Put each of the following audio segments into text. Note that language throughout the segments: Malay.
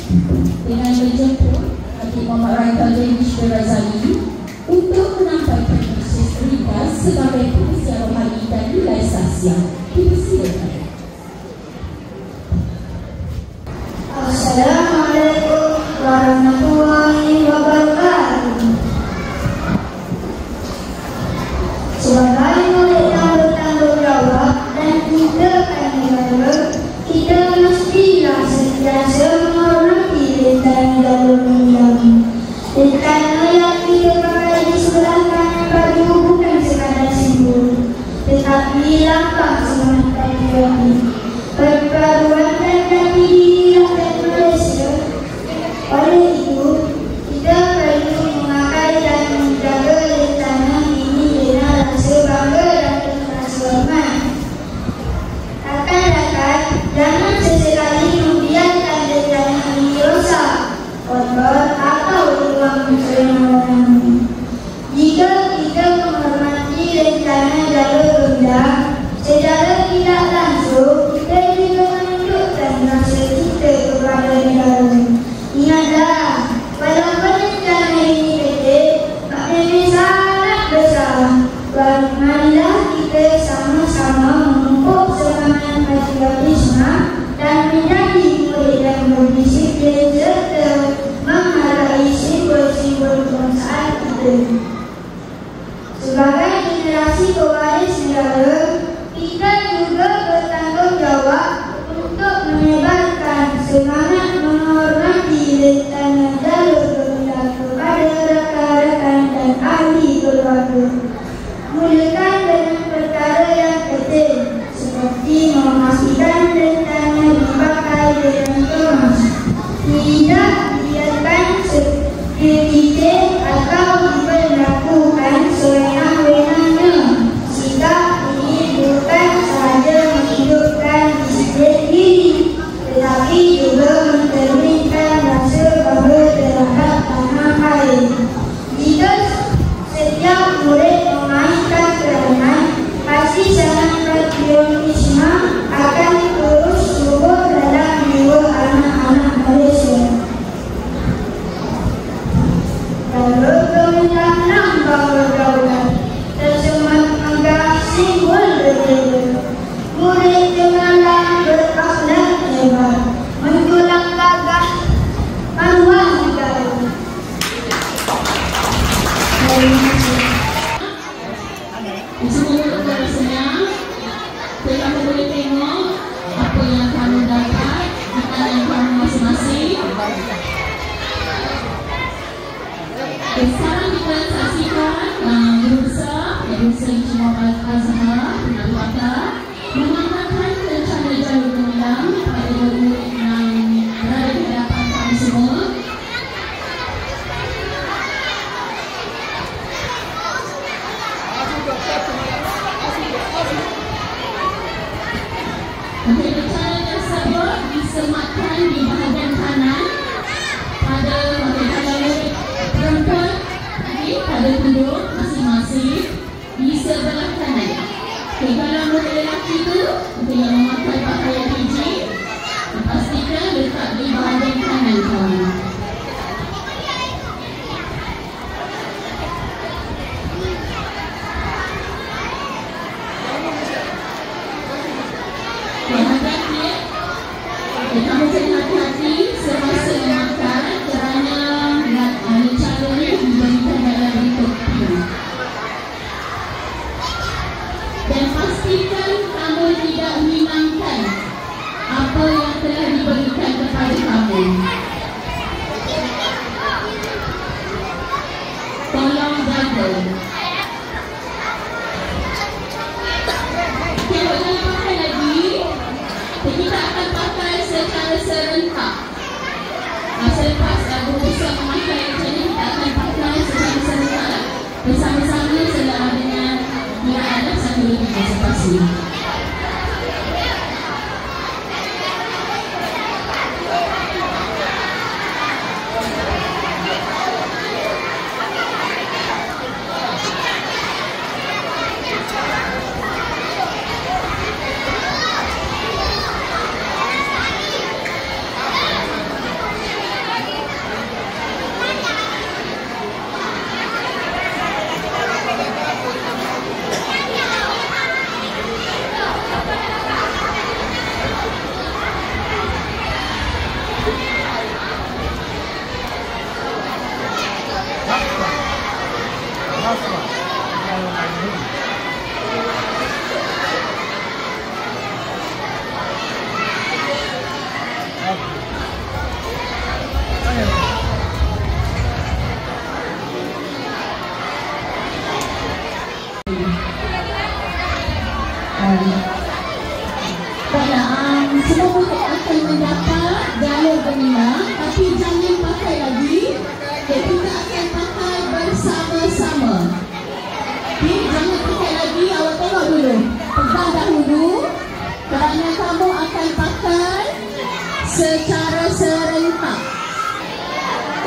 dengan menjemput Haji Muhammad Raikal Danish Razali untuk menampaikan proses ringkas sebagai pengusia rohani dan nilai sahsiah. Dipersilakan. Assalamualaikum warahmatullahi wabarakatuh. Sebagai murid yang bertanggung jawab dan kita akan negara, kita mestilah sentiasa menghormati lentera jalur mendiang. Lentera yang kita pakai di sebelah kanan baju bukan sekadar simbol, tetapi lambang semangat patriotik, perpaduan dan jati diri rakyat Malaysia. Oleh itu, kita perlu memakai dan menjaga lentera ini dengan rasa bangga dan rasa hormat. Rakan-rakan, jangan sesekali membiarkan lentera ini rosak, kotor atau dibuang sembarangan. Jika kita menghormati lentera jalur rendah, secara tidak langsung kita juga menunjukkan rasa kita kepada negara. Ingatlah, walaupun lentera ini kecil, maknanya sangat besar. Marilah kita sama-sama memupuk semangat patriotisme dan menjadi murid yang berdisiplin serta menghargai simbol-simbol kebangsaan kita. Sebagai generasi pewaris negara, kita juga bertanggung jawab untuk menyebarkan semangat menghormati lentera jalur rendah kepada rakan-rakan dan ahli keluarga. Mulakan dengan perkara yang kecil, seperti memastikan lentera dipakai dengan kemas, tidak dibiarkan sedikit atau diberlakukan sewenang-wenangnya. Sikap ini bukan sahaja menunjukkan disiplin diri, tetapi juga mencerminkan rasa bangga terhadap tanah air. Jika setiap murid memainkan peranan, pasti semangat patriotisme akan terus subur dalam jiwa anak-anak Malaysia. Jalur kemenangan lambang berdaulat, tersemat megah simbol berbeda. Murid denganlah berakhlak hebat, menjulang gagah maruah negara. Semua negara senang. Kamu boleh tengok apa yang kamu dapat di tangan kamu masing-masing. Sekarang kita saksikan Guru Besar Encik Muhammad Azhar mengatakan rencana jalur gemilang kepada murid yang berada di hadapan kami semua. Okey, rencana tersebut disematkan di bahagian kanan pada murid perempuan pada duduk masing-masing di sebelah kanan. Okey, kalau murid lelaki itu yang memakai pakaian hijau, pastikan letak di bahagian kanan kamu. Kamu kena hati-hati semasa makan kerana cara ini diberikan dalam bentuk pil. Dan pastikan kamu tidak menghilangkan apa yang telah diberikan kepada kamu. Tolong jaga. Kita boleh pakai lagi. Kita akan pakai secara serentak. Selepas Guru Besar memakai macam ni, kita akan pakai secara serentak bersama-sama selama dengan kiraan satu lagi konsentrasi.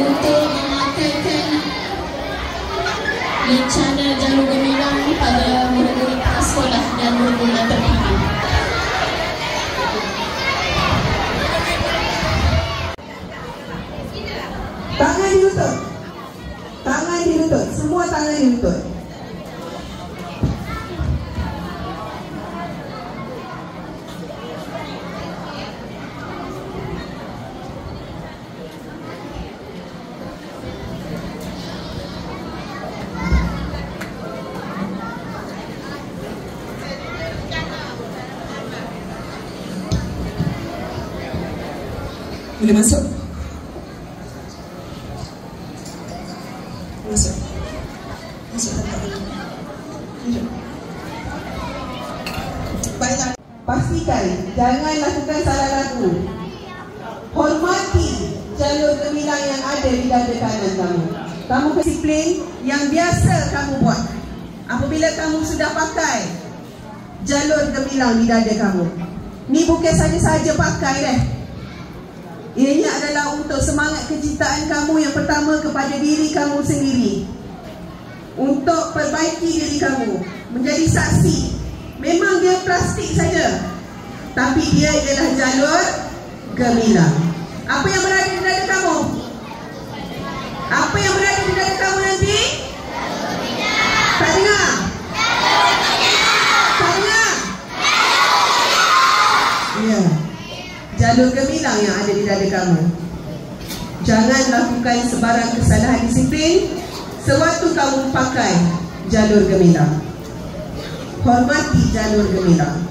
untuk memakai rencana jalur gemilang pada murid-murid sekolah dan murid-murid yang terpilih. Tangan dilutut. Tangan dilutut. Semua tangan dilutut. Boleh masuk? Masuk. Masuk tempat ini. Duduk. Baiklah. Pastikan jangan lakukan salah laku. Hormati jalur gemilang yang ada di dada kanan kamu. Kamu disiplin yang biasa kamu buat. Apabila kamu sudah pakai jalur gemilang di dada kamu, ni bukan saja-saja pakai deh. Ianya adalah untuk semangat kecintaan kamu yang pertama kepada diri kamu sendiri, untuk perbaiki diri kamu, menjadi saksi. Memang dia plastik saja, tapi dia ialah jalur gemilang. Apa yang berada di dada kamu? Apa yang berada di dada kamu nanti? Tak dengar? Tak dengar? Ya, jalur gemilang yang ada di dada kamu. Jangan lakukan sebarang kesalahan disiplin sewaktu kamu pakai jalur gemilang. Hormati jalur gemilang.